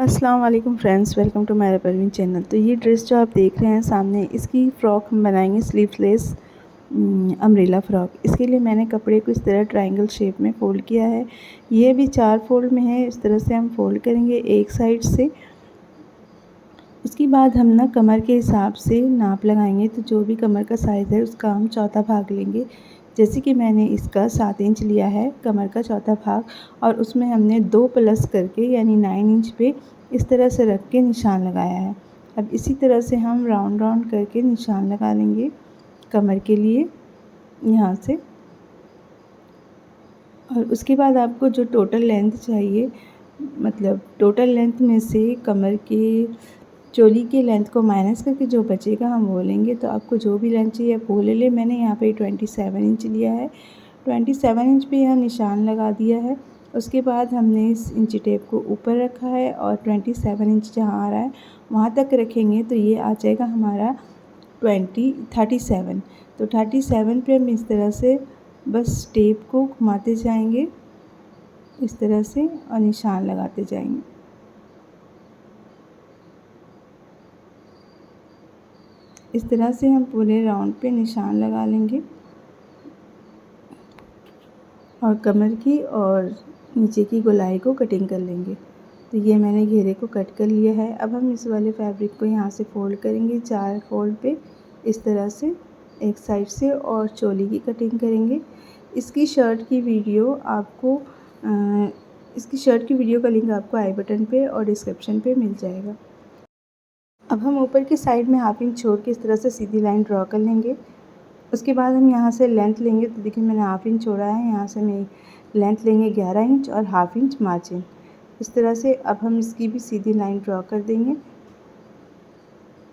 अस्सलाम वालेकुम friends, welcome to my Parveen channel. तो ये ड्रेस जो आप देख रहे हैं सामने, इसकी फ़्रॉक हम बनाएंगे स्लीवलेस अम्ब्रेला फ़्रॉक। इसके लिए मैंने कपड़े को इस तरह ट्रायंगल शेप में फ़ोल्ड किया है। ये भी 4 फोल्ड में है। इस तरह से हम फ़ोल्ड करेंगे एक साइड से। उसके बाद हम ना कमर के हिसाब से नाप लगाएंगे। तो जो भी कमर का साइज़ है उसका हम चौथा भाग लेंगे। जैसे कि मैंने इसका 7 इंच लिया है कमर का चौथा भाग, और उसमें हमने 2 प्लस करके यानी 9 इंच पे इस तरह से रख के निशान लगाया है। अब इसी तरह से हम राउंड राउंड करके निशान लगा लेंगे कमर के लिए यहाँ से। और उसके बाद आपको जो टोटल लेंथ चाहिए, मतलब टोटल लेंथ में से कमर के चोली की लेंथ को माइनस करके जो बचेगा हम वो लेंगे। तो आपको जो भी लेंथ चाहिए आप वो ले लें। मैंने यहाँ पे 27 इंच लिया है। 27 इंच पे यहाँ निशान लगा दिया है। उसके बाद हमने इस इंची टेप को ऊपर रखा है और 27 इंच जहाँ आ रहा है वहाँ तक रखेंगे। तो ये आ जाएगा हमारा 37। तो 37 पे हम इस तरह से बस टेप को घुमाते जाएंगे इस तरह से और निशान लगाते जाएंगे। इस तरह से हम पूरे राउंड पे निशान लगा लेंगे और कमर की और नीचे की गोलाई को कटिंग कर लेंगे। तो ये मैंने घेरे को कट कर लिया है। अब हम इस वाले फैब्रिक को यहाँ से फ़ोल्ड करेंगे 4 फोल्ड पे इस तरह से एक साइड से, और चोली की कटिंग करेंगे। इसकी शर्ट की वीडियो का लिंक आपको आई बटन पे और डिस्क्रिप्शन पे मिल जाएगा। अब हम ऊपर की साइड में हाफ इंच छोड़ के इस तरह से सीधी लाइन ड्रॉ कर लेंगे। उसके बाद हम यहाँ से लेंथ लेंगे। तो देखिए मैंने हाफ इंच छोड़ा है, यहाँ से मैं लेंथ लेंगे 11 इंच और हाफ इंच मार्जिन। इस तरह से अब हम इसकी भी सीधी लाइन ड्रॉ कर देंगे।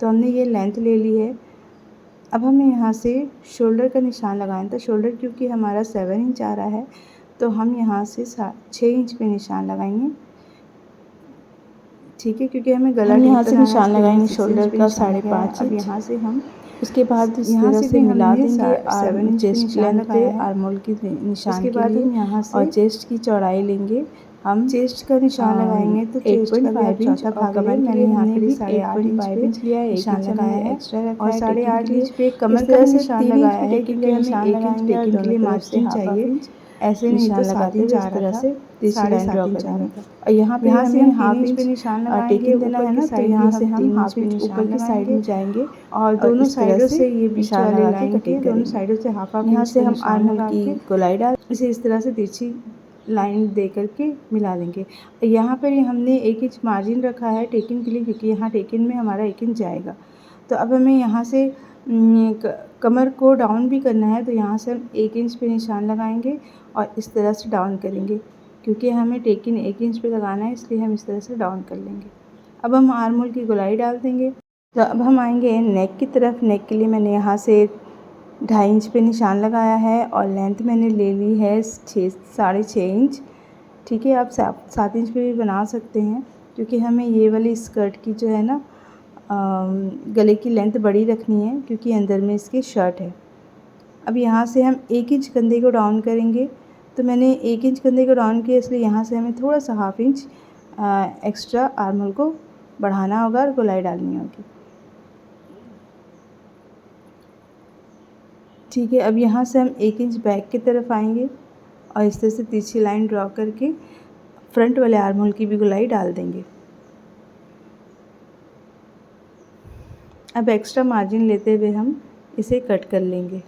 तो हमने ये लेंथ ले ली है। अब हमें यहाँ से शोल्डर का निशान लगाना था। शोल्डर क्योंकि हमारा 7 इंच आ रहा है तो हम यहाँ से 6 इंच पे निशान लगाएंगे, ठीक है, क्योंकि हमें गला यहाँ से निशान लगाएंगे शोल्डर का 5.5 इंच। यहाँ से हम उसके बाद इस तरह से मिला देंगे और चेस्ट लेंथ पे आर्मोल की निशान के लिए यहाँ से और चेस्ट की चौड़ाई लेंगे। हम चेस्ट का निशान लगाएंगे तो 8.5 इंच और कमर मैंने यहाँ पे 8.5 इंच लिया है, निशान लगाया है एक्स्ट्रा रखा है। 8.5 इंच पे कमर का निशान लगाया है क्योंकि हमें 1 इंच टेकिंग के लिए मार्जिन चाहिए। ऐसे निशान लगाते हुए इस तरह से तीसरी लाइन ड्रॉ करेंगे। और यहाँ पे हमें हाफ इंच पे निशान टेकिंग देना है ना, तो यहाँ से हम हाफ इंच ऊपर की साइड में जाएंगे और दोनों साइडों से ये निशान लगा के कटिंग दोनों साइडों से हाफ यहाँ से हम आर्मोल की गोलाई डाल इसे इस तरह से तिरछी लाइन दे करके मिला लेंगे। यहाँ पर हमने 1 इंच मार्जिन रखा है टेकिंग के लिए क्योंकि यहाँ टेकिंग में हमारा 1 इंच जाएगा। तो अब हमें यहाँ से कमर को डाउन भी करना है। तो यहाँ से हम 1 इंच पे निशान लगाएंगे और इस तरह से डाउन करेंगे क्योंकि हमें टेकिंग 1 इंच पे लगाना है, इसलिए हम इस तरह से डाउन कर लेंगे। अब हम आर्मोल की गोलाई डाल देंगे। तो अब हम आएंगे नेक की तरफ। नेक के लिए मैंने यहाँ से 2.5 इंच पे निशान लगाया है और लेंथ मैंने ले ली है 6.5 इंच, ठीक है। आप 7 इंच पे भी बना सकते हैं क्योंकि हमें ये वाली स्कर्ट की जो है ना गले की लेंथ बड़ी रखनी है क्योंकि अंदर में इसकी शर्ट है। अब यहाँ से हम 1 इंच कंधे को डाउन करेंगे। तो मैंने 1 इंच कंधे को डाउन किया, इसलिए यहाँ से हमें थोड़ा सा हाफ इंच एक्स्ट्रा आर्मोल को बढ़ाना होगा और गोलाई डालनी होगी, ठीक है। अब यहाँ से हम 1 इंच बैक की तरफ आएंगे और इस तरह से तिरछी लाइन ड्रॉ करके फ्रंट वाले आर्मोल की भी गोलाई डाल देंगे। अब एक्स्ट्रा मार्जिन लेते हुए हम इसे कट कर लेंगे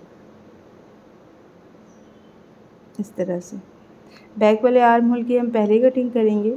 इस तरह से। बैक वाले आर्म होल की हम पहले कटिंग करेंगे।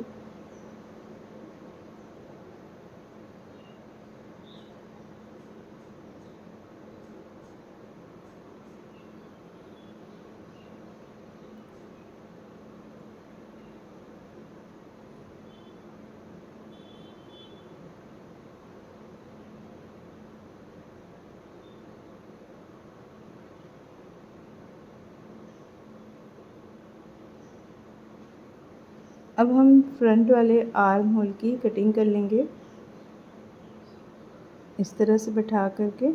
अब हम फ्रंट वाले आर्म होल की कटिंग कर लेंगे इस तरह से बैठा करके।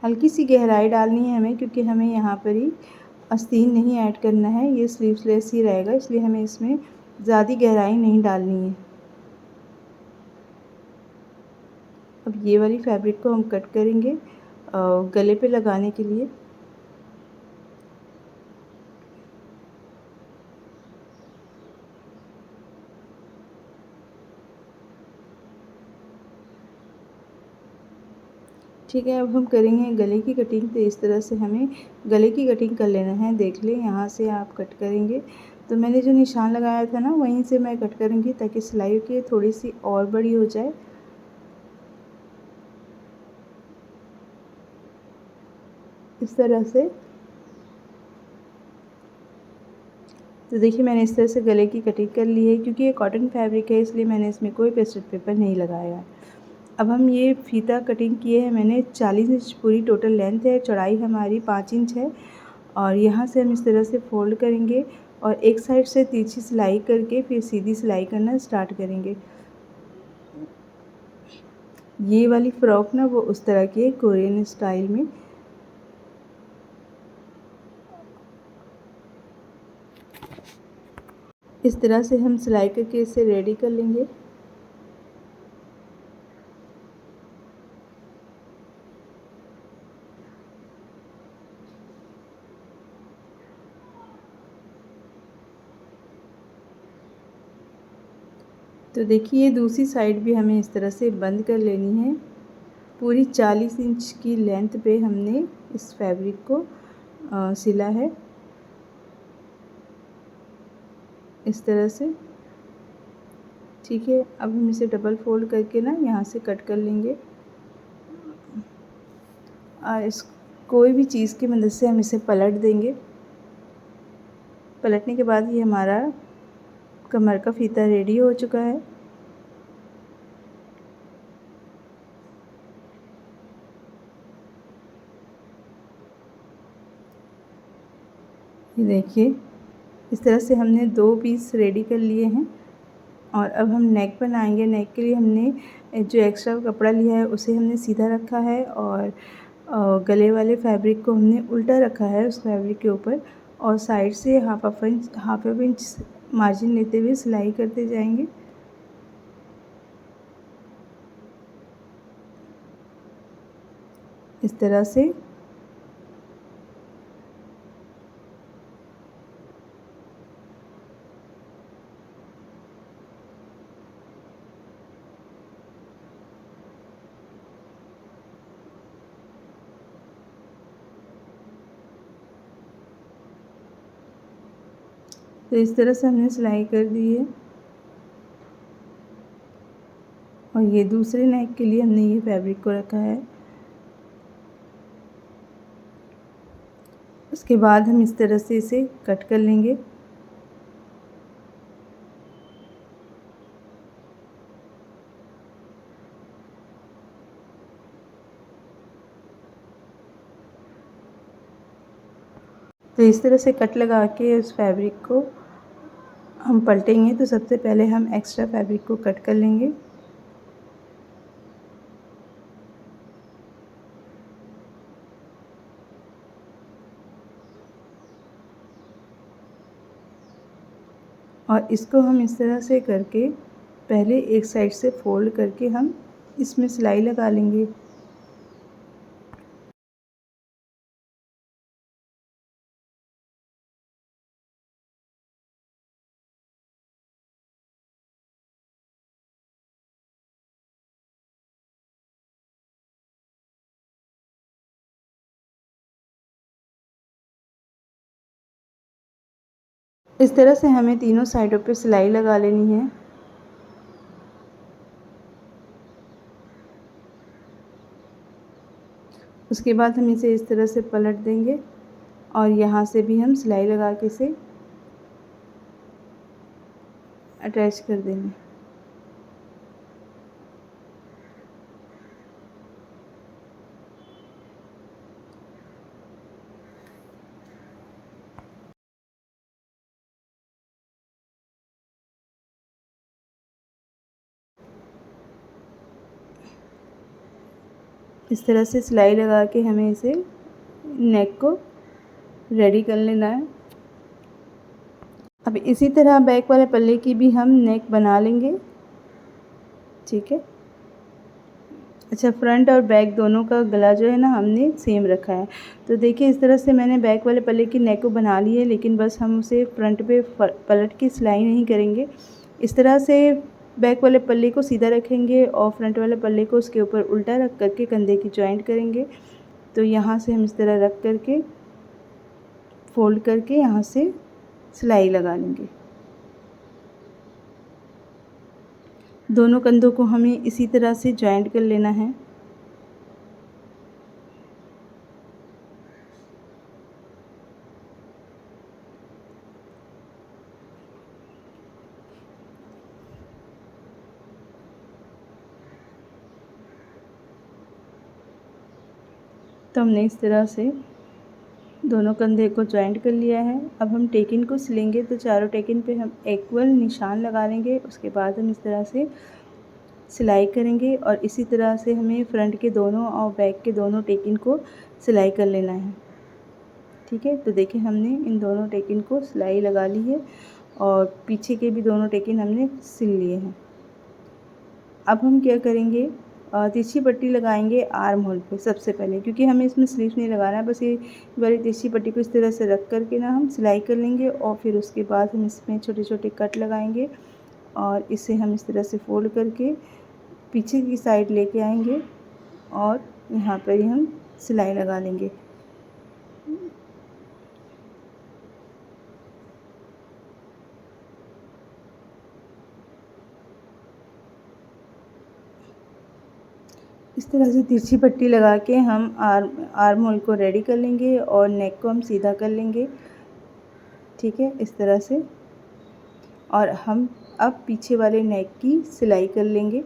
हल्की सी गहराई डालनी है हमें क्योंकि हमें यहाँ पर ही आस्तीन नहीं ऐड करना है, ये स्लीवलेस ही रहेगा, इसलिए हमें इसमें ज़्यादा गहराई नहीं डालनी है। अब ये वाली फैब्रिक को हम कट करेंगे गले पे लगाने के लिए। ठीक है, अब हम करेंगे गले की कटिंग। तो इस तरह से हमें गले की कटिंग कर लेना है। देख लें, यहाँ से आप कट करेंगे तो मैंने जो निशान लगाया था ना, वहीं से मैं कट करूँगी ताकि सिलाई की थोड़ी सी और बड़ी हो जाए। इस तरह से। तो देखिए, मैंने इस तरह से गले की कटिंग कर ली है। क्योंकि ये कॉटन फैब्रिक है इसलिए मैंने इसमें कोई पेस्टेड पेपर नहीं लगाया है। अब हम ये फीता कटिंग किए हैं मैंने 40 इंच पूरी टोटल लेंथ है, चौड़ाई हमारी 5 इंच है। और यहाँ से हम इस तरह से फोल्ड करेंगे और एक साइड से तिरछी सिलाई करके फिर सीधी सिलाई करना स्टार्ट करेंगे। ये वाली फ्रॉक ना वो उस तरह की है, कोरियन स्टाइल में। इस तरह से हम सिलाई करके इसे रेडी कर लेंगे। तो देखिए, दूसरी साइड भी हमें इस तरह से बंद कर लेनी है। पूरी 40 इंच की लेंथ पे हमने इस फैब्रिक को सिला है इस तरह से। ठीक है, अब हम इसे डबल फोल्ड करके ना यहाँ से कट कर लेंगे। और इस कोई भी चीज़ की मदद से हम इसे पलट देंगे। पलटने के बाद ये हमारा कमर का फीता रेडी हो चुका है। ये देखिए, इस तरह से हमने 2 पीस रेडी कर लिए हैं। और अब हम नेक बनाएंगे। नेक के लिए हमने जो एक्स्ट्रा कपड़ा लिया है उसे हमने सीधा रखा है और गले वाले फैब्रिक को हमने उल्टा रखा है उस फैब्रिक के ऊपर। और साइड से हाफ इंच मार्जिन लेते हुए सिलाई करते जाएंगे। इस तरह से। तो इस तरह से हमने सिलाई कर दी है। और ये दूसरे नेक के लिए हमने ये फैब्रिक को रखा है। उसके बाद हम इस तरह से इसे कट कर लेंगे। तो इस तरह से कट लगा के उस फैब्रिक को हम पलटेंगे। तो सबसे पहले हम एक्स्ट्रा फैब्रिक को कट कर लेंगे। और इसको हम इस तरह से करके पहले एक साइड से फोल्ड करके हम इसमें सिलाई लगा लेंगे। इस तरह से हमें तीनों साइडों पे सिलाई लगा लेनी है। उसके बाद हम इसे इस तरह से पलट देंगे और यहाँ से भी हम सिलाई लगा के इसे अटैच कर देंगे। इस तरह से सिलाई लगा के हमें इसे नेक को रेडी कर लेना है। अब इसी तरह बैक वाले पल्ले की भी हम नेक बना लेंगे। ठीक है। अच्छा, फ्रंट और बैक दोनों का गला जो है ना हमने सेम रखा है। तो देखिए इस तरह से मैंने बैक वाले पल्ले की नेक को बना ली है, लेकिन बस हम उसे फ्रंट पे पलट के सिलाई नहीं करेंगे। इस तरह से बैक वाले पल्ले को सीधा रखेंगे और फ्रंट वाले पल्ले को उसके ऊपर उल्टा रख करके कंधे की जॉइंट करेंगे। तो यहाँ से हम इस तरह रख करके फोल्ड करके यहाँ से सिलाई लगा लेंगे। दोनों कंधों को हमें इसी तरह से जॉइंट कर लेना है। तो हमने इस तरह से दोनों कंधे को जॉइंट कर लिया है। अब हम टेकिन को सिलेंगे, तो चारों टेकिन पे हम इक्वल निशान लगा लेंगे। उसके बाद हम इस तरह से सिलाई करेंगे और इसी तरह से हमें फ्रंट के दोनों और बैक के दोनों टेकिन को सिलाई कर लेना है। ठीक है। तो देखिए हमने इन दोनों टेकिन को सिलाई लगा ली है और पीछे के भी दोनों टेकिन हमने सिल लिए हैं। अब हम क्या करेंगे, तिरछी पट्टी लगाएंगे आर्म होल पे सबसे पहले, क्योंकि हमें इसमें स्लीव्स नहीं लगाना है। बस ये वाली तिरछी पट्टी को इस तरह से रख करके ना हम सिलाई कर लेंगे और फिर उसके बाद हम इसमें छोटे छोटे कट लगाएंगे और इसे हम इस तरह से फोल्ड करके पीछे की साइड लेके आएंगे और यहाँ पर ही हम सिलाई लगा लेंगे। इस तरह से तिरछी पट्टी लगा के हम आर्म होल को रेडी कर लेंगे और नेक को हम सीधा कर लेंगे। ठीक है, इस तरह से। और हम अब पीछे वाले नेक की सिलाई कर लेंगे।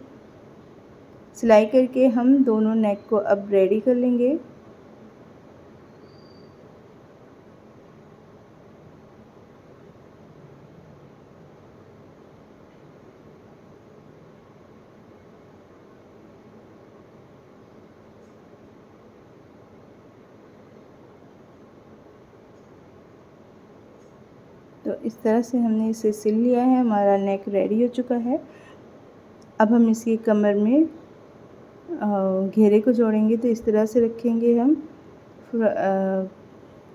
सिलाई करके हम दोनों नेक को अब रेडी कर लेंगे। तो इस तरह से हमने इसे सिल लिया है, हमारा नेक रेडी हो चुका है। अब हम इसकी कमर में घेरे को जोड़ेंगे। तो इस तरह से रखेंगे हम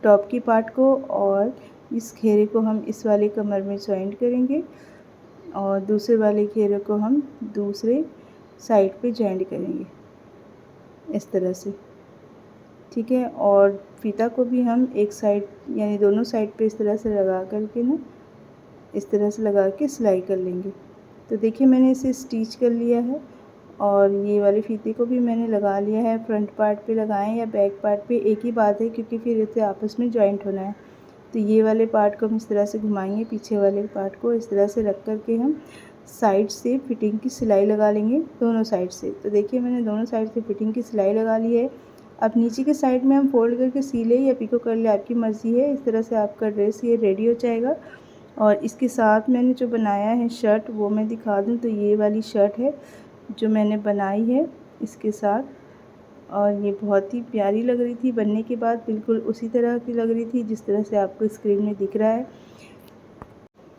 टॉप की पार्ट को और इस घेरे को हम इस वाले कमर में जॉइंट करेंगे और दूसरे वाले घेरे को हम दूसरे साइड पे जॉइंट करेंगे इस तरह से। ठीक है। और फीता को भी हम एक साइड यानी दोनों साइड पे इस तरह से लगा करके ना इस तरह से लगा के सिलाई कर लेंगे। तो देखिए मैंने इसे स्टिच कर लिया है और ये वाले फीते को भी मैंने लगा लिया है। फ्रंट पार्ट पे लगाएं या बैक पार्ट पे एक ही बात है, क्योंकि फिर इसे आपस में जॉइंट होना है। तो ये वाले पार्ट को हम इस तरह से घुमाएंगे, पीछे वाले पार्ट को इस तरह से रख कर के हम साइड से फिटिंग की सिलाई लगा लेंगे दोनों साइड से। तो देखिए मैंने दोनों साइड से फिटिंग की सिलाई लगा ली है। अब नीचे के साइड में हम फोल्ड करके सिले या पिको कर ले, आपकी मर्ज़ी है। इस तरह से आपका ड्रेस ये रेडी हो जाएगा। और इसके साथ मैंने जो बनाया है शर्ट वो मैं दिखा दूँ, तो ये वाली शर्ट है जो मैंने बनाई है इसके साथ, और ये बहुत ही प्यारी लग रही थी बनने के बाद, बिल्कुल उसी तरह की लग रही थी जिस तरह से आपको स्क्रीन में दिख रहा है।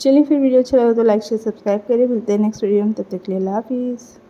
चलिए फिर वीडियो अच्छा लगा तो लाइक शेयर सब्सक्राइब करें। मिलते हैं नेक्स्ट वीडियो में, तब तक के लिए अल्लाह हाफिज़।